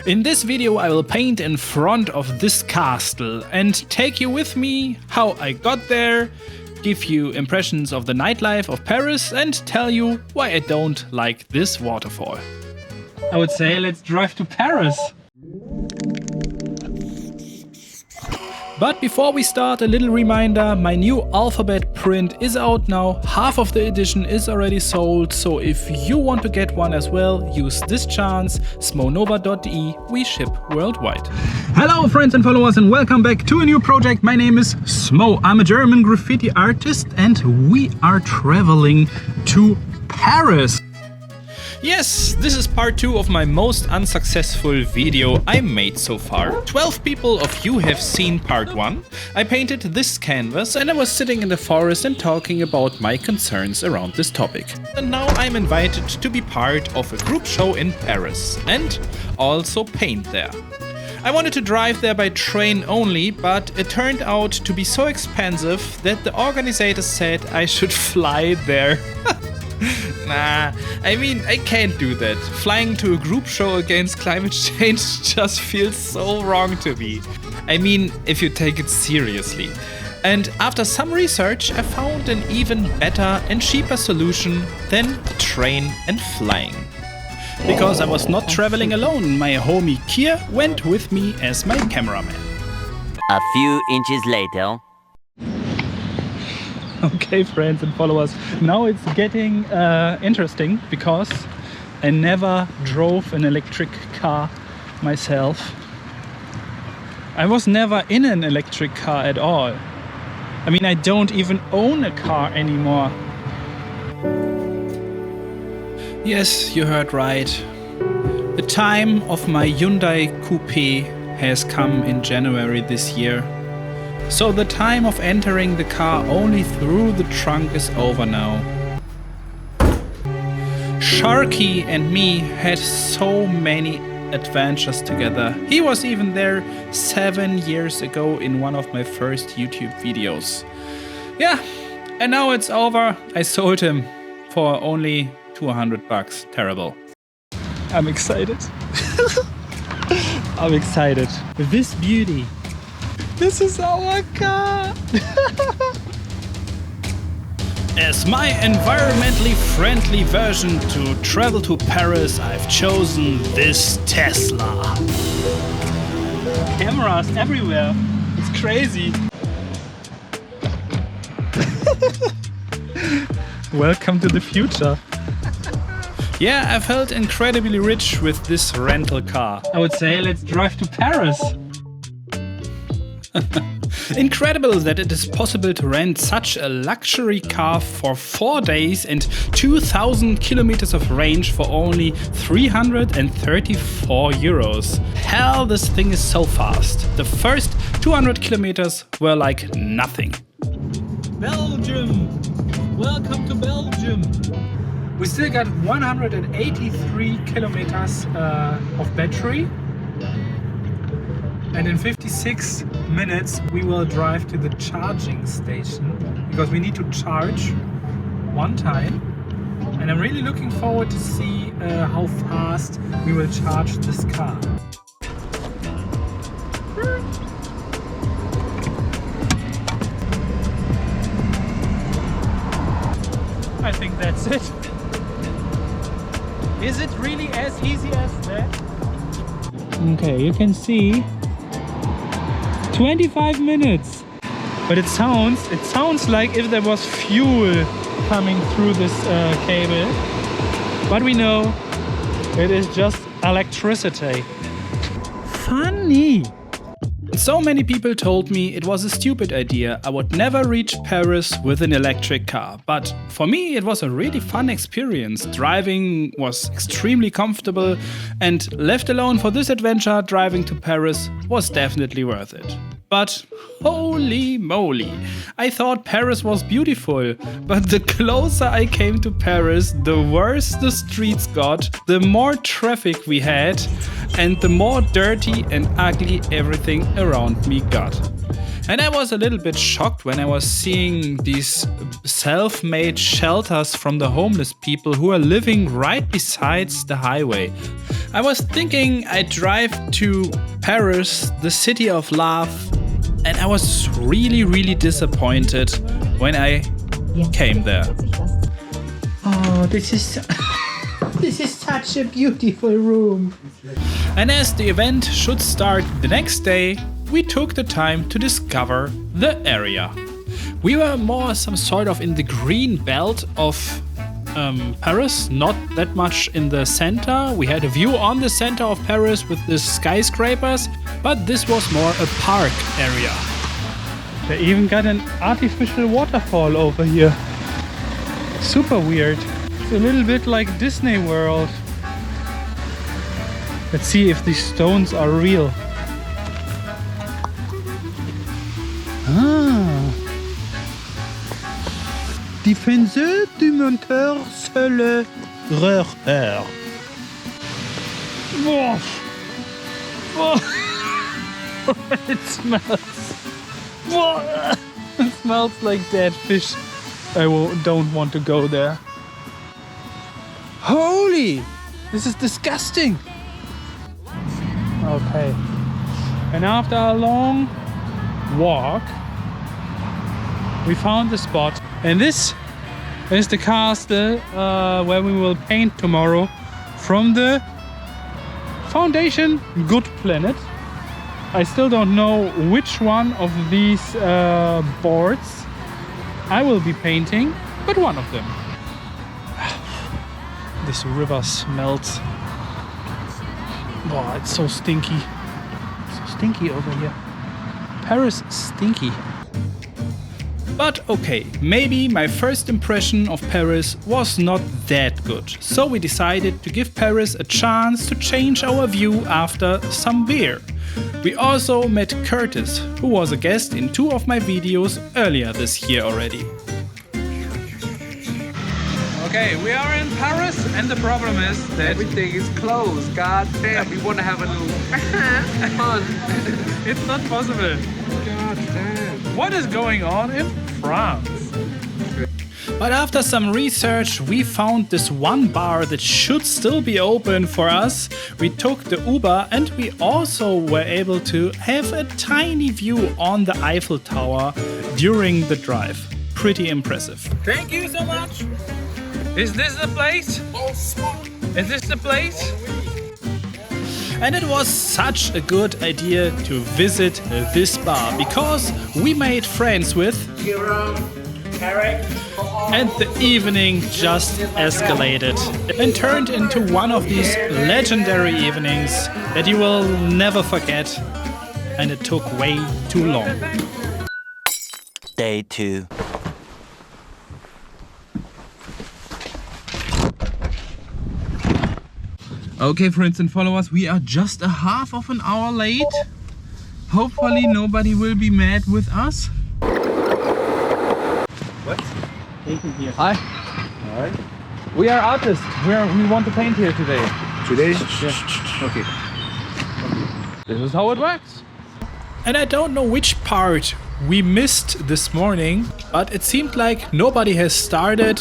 In this video I will paint in front of this castle and take you with me how I got there, give you impressions of the nightlife of Paris and tell you why I don't like this waterfall. I would say let's drive to Paris. But before we start, a little reminder, my new alphabet print is out now. Half of the edition is already sold, so if you want to get one as well, use this chance, smoenova.de, we ship worldwide. Hello friends and followers and welcome back to a new project. My name is Smoe, I'm a German graffiti artist and we are traveling to Paris. Yes, this is part 2 of my most unsuccessful video I made so far. 12 people of you have seen part 1. I painted this canvas and I was sitting in the forest and talking about my concerns around this topic. And now I'm invited to be part of a group show in Paris and also paint there. I wanted to drive there by train only, but it turned out to be so expensive that the organizers said I should fly there. Nah, I mean, I can't do that. Flying to a group show against climate change just feels so wrong to me. I mean, if you take it seriously. And after some research, I found an even better and cheaper solution than train and flying. Because I was not traveling alone, my homie Kier went with me as my cameraman. A few inches later. Okay, friends and followers, now it's getting interesting because I never drove an electric car myself. I was never in an electric car at all. I mean, I don't even own a car anymore. Yes, you heard right. The time of my Hyundai Coupe has come in January this year. So the time of entering the car only through the trunk is over now. Sharky and me had so many adventures together. He was even there 7 years ago in one of my first YouTube videos. Yeah, and now it's over. I sold him for only 200 bucks. Terrible. I'm excited. I'm excited. This beauty. This is our car! As my environmentally friendly version to travel to Paris, I've chosen this Tesla. Cameras everywhere. It's crazy. Welcome to the future. Yeah, I felt incredibly rich with this rental car. I would say let's drive to Paris. Incredible that it is possible to rent such a luxury car for 4 days and 2,000 kilometers of range for only 334 euros. Hell, this thing is so fast. The first 200 kilometers were like nothing. Belgium! Welcome to Belgium! We still got 183 kilometers of battery. And in 56 minutes we will drive to the charging station because we need to charge one time. And I'm really looking forward to see how fast we will charge this car. I think that's it. Is it really as easy as that? Okay, you can see 25 minutes. But it sounds like if there was fuel coming through this cable. But we know it is just electricity. Funny! So many people told me it was a stupid idea. I would never reach Paris with an electric car. But for me it was a really fun experience. Driving was extremely comfortable and left alone for this adventure, driving to Paris was definitely worth it. But holy moly, I thought Paris was beautiful, but the closer I came to Paris, the worse the streets got, the more traffic we had, and the more dirty and ugly everything around me got. And I was a little bit shocked when I was seeing these self-made shelters from the homeless people who are living right beside the highway. I was thinking I'd drive to Paris, the city of love, and I was really disappointed when I came there. Oh, this is this is such a beautiful room. And as the event should start the next day, we took the time to discover the area. We were more some sort of in the green belt of Paris, not that much in the center. We had a view on the center of Paris with the skyscrapers, but this was more a park area. They even got an artificial waterfall over here. Super weird. It's a little bit like Disney World. Let's see if these stones are real. Ah. Défenseur du monteur sur le reur. Whoa. Whoa. It smells. Whoa. It smells like dead fish. I don't want to go there. Holy! This is disgusting. Okay. And after a long walk, we found the spot. And this is the castle where we will paint tomorrow from the Foundation Good Planet. I still don't know which one of these boards I will be painting, but one of them. This river smells. Oh, it's so stinky. So stinky over here. Paris stinky. But okay, maybe my first impression of Paris was not that good. So we decided to give Paris a chance to change our view after some beer. We also met Curtis, who was a guest in 2 of my videos earlier this year already. Okay, we are in Paris and the problem is that everything is closed. God damn, we want to have a little fun. it's not possible. God damn. What is going on in France? But after some research, we found this one bar that should still be open for us. We took the Uber and we also were able to have a tiny view on the Eiffel Tower during the drive. Pretty impressive. Thank you so much. Is this the place? Is this the place? And it was such a good idea to visit this bar because we made friends with and the evening just escalated and turned into one of these legendary evenings that you will never forget, and it took way too long. Day 2. Okay, friends and followers, we are just a half of an hour late. Hopefully nobody will be mad with us. What? Painting here. Hi. Alright. We are artists. We want to paint here today. Today? Yeah. Okay. This is how it works. And I don't know which part we missed this morning, but it seemed like nobody has started.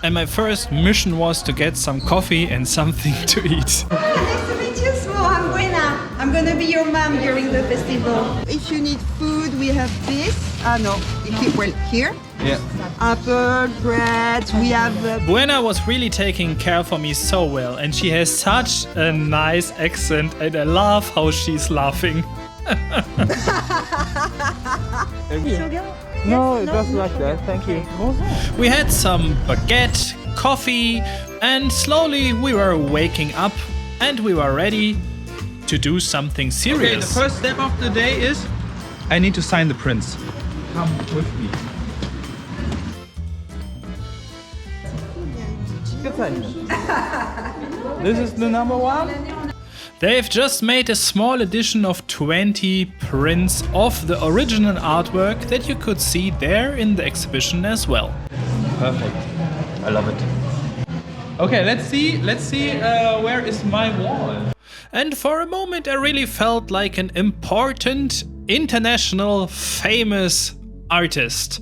And my first mission was to get some coffee and something to eat. Nice to meet you, Smoe. I'm Buena. I'm gonna be your mom during the festival. If you need food, we have this. Here. Yeah. Apple, bread, we have... Buena was really taking care for me so well, and she has such a nice accent, and I love how she's laughing. No, just like that. Thank you. We had some baguette, coffee, and slowly we were waking up and we were ready to do something serious. Okay, the first step of the day is I need to sign the prints. Come with me. This is the number 1. They've just made a small edition of 20 prints of the original artwork that you could see there in the exhibition as well. Perfect. I love it. Okay, let's see where is my wall. And for a moment I really felt like an important, international, famous artist.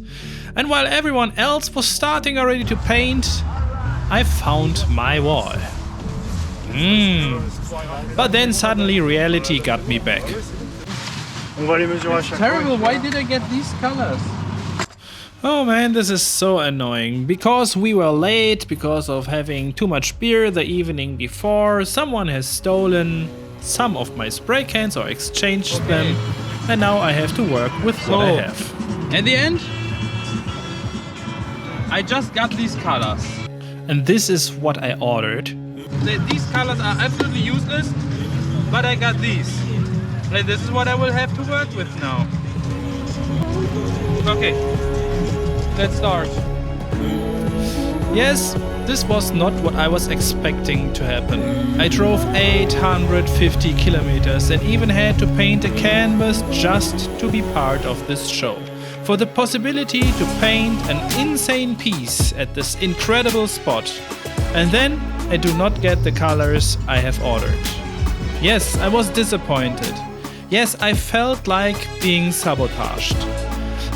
And while everyone else was starting already to paint, I found my wall. But then suddenly reality got me back. Terrible, why did I get these colors? Oh man, this is so annoying. Because we were late, because of having too much beer the evening before, someone has stolen some of my spray cans or exchanged them, and now I have to work with what I have. In the end, I just got these colors. And this is what I ordered. These colors are absolutely useless, but I got these. And this is what I will have to work with now. Okay, let's start. Yes, this was not what I was expecting to happen. I drove 850 kilometers and even had to paint a canvas just to be part of this show. For the possibility to paint an insane piece at this incredible spot. And then I do not get the colors I have ordered. Yes, I was disappointed. Yes, I felt like being sabotaged.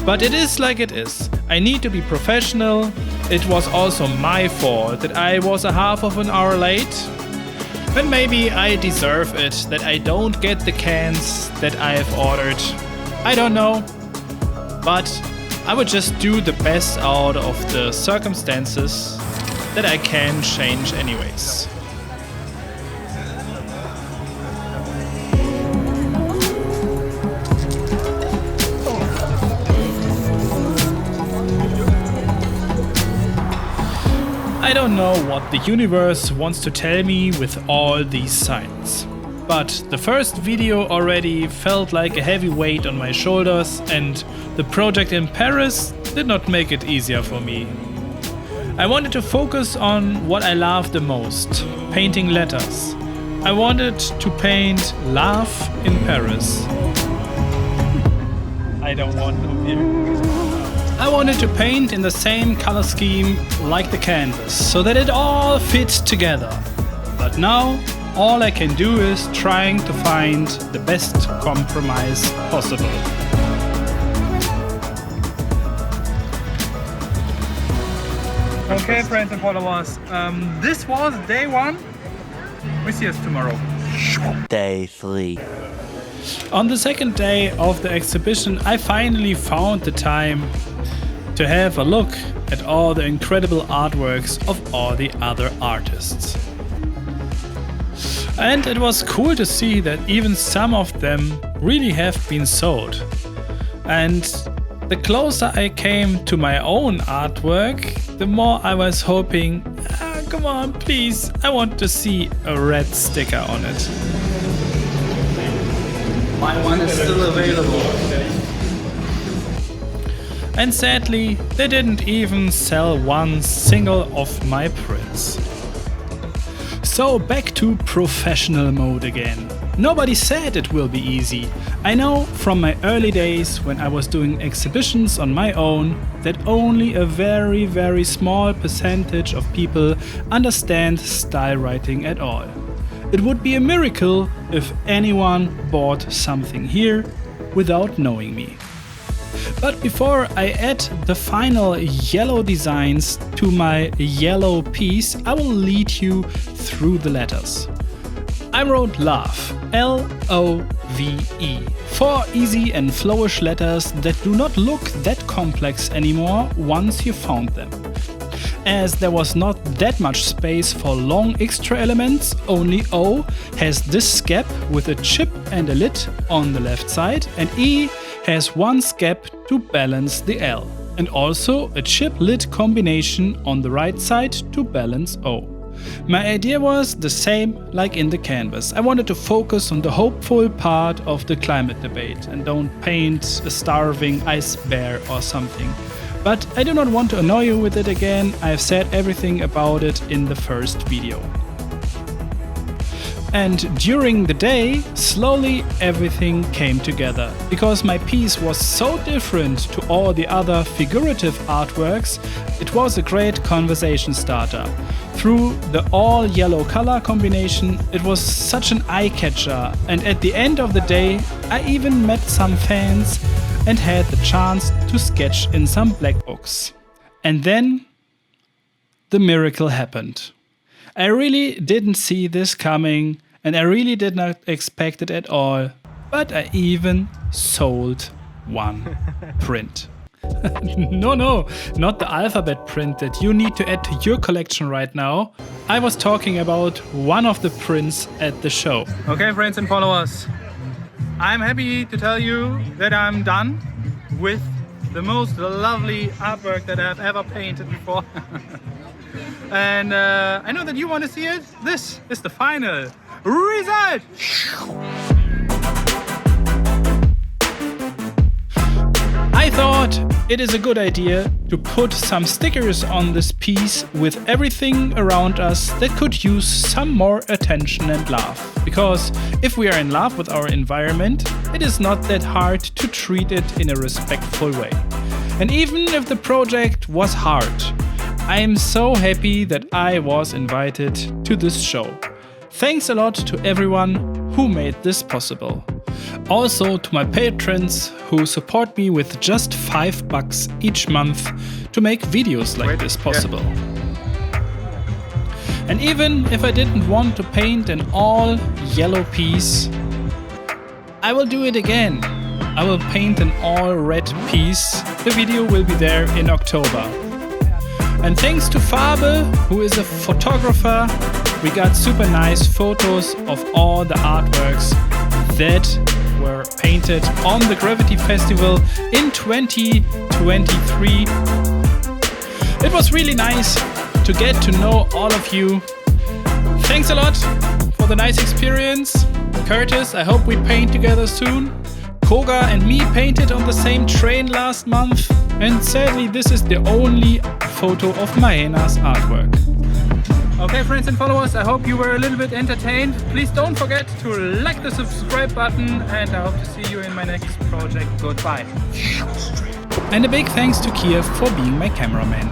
But it is like it is. I need to be professional. It was also my fault that I was a half of an hour late. And maybe I deserve it that I don't get the cans that I have ordered. I don't know. But I would just do the best out of the circumstances that I can change anyways. I don't know what the universe wants to tell me with all these signs. But the first video already felt like a heavy weight on my shoulders, and the project in Paris did not make it easier for me. I wanted to focus on what I love the most, painting letters. I wanted to paint love in Paris. I don't want no beer. I wanted to paint in the same color scheme like the canvas, so that it all fits together. But now, all I can do is trying to find the best compromise possible. Okay, friends and followers, this was day 1. We see us tomorrow. Day 3. On the second day of the exhibition, I finally found the time to have a look at all the incredible artworks of all the other artists. And it was cool to see that even some of them really have been sold. And the closer I came to my own artwork, the more I was hoping, come on, please, I want to see a red sticker on it. My one is still available. And sadly, they didn't even sell one single of my prints. So back to professional mode again. Nobody said it will be easy. I know from my early days when I was doing exhibitions on my own that only a very, very small percentage of people understand style writing at all. It would be a miracle if anyone bought something here without knowing me. But before I add the final yellow designs to my yellow piece, I will lead you through the letters. I wrote love, L-O-V-E. 4 easy and flowish letters that do not look that complex anymore once you found them. As there was not that much space for long extra elements, only O has this gap with a chip and a lid on the left side, and E has one gap to balance the L, and also a chip-lid combination on the right side to balance O. My idea was the same like in the canvas. I wanted to focus on the hopeful part of the climate debate and don't paint a starving ice bear or something. But I do not want to annoy you with it again. I have said everything about it in the first video. And during the day, slowly everything came together. Because my piece was so different to all the other figurative artworks, it was a great conversation starter. Through the all yellow color combination, it was such an eye-catcher, and at the end of the day, I even met some fans and had the chance to sketch in some black books. And then the miracle happened. I really didn't see this coming and I really did not expect it at all. But I even sold one print. No, not the alphabet print that you need to add to your collection right now. I was talking about one of the prints at the show. Okay, friends and followers, I'm happy to tell you that I'm done with the most lovely artwork that I've ever painted before. And I know that you want to see it. This is the final result. I thought it is a good idea to put some stickers on this piece with everything around us that could use some more attention and love. Because if we are in love with our environment, it is not that hard to treat it in a respectful way. And even if the project was hard, I am so happy that I was invited to this show. Thanks a lot to everyone who made this possible. Also to my patrons who support me with just $5 each month to make videos like this possible. And even if I didn't want to paint an all yellow piece, I will do it again. I will paint an all red piece. The video will be there in October. And thanks to Farbe, who is a photographer, we got super nice photos of all the artworks that were painted on the Graffiti Festival in 2023. It was really nice to get to know all of you. Thanks a lot for the nice experience. Curtis, I hope we paint together soon. Koga and me painted on the same train last month. And sadly, this is the only photo of Maena's artwork. Okay, friends and followers, I hope you were a little bit entertained. Please don't forget to like the subscribe button and I hope to see you in my next project. Goodbye. And a big thanks to Kiev for being my cameraman.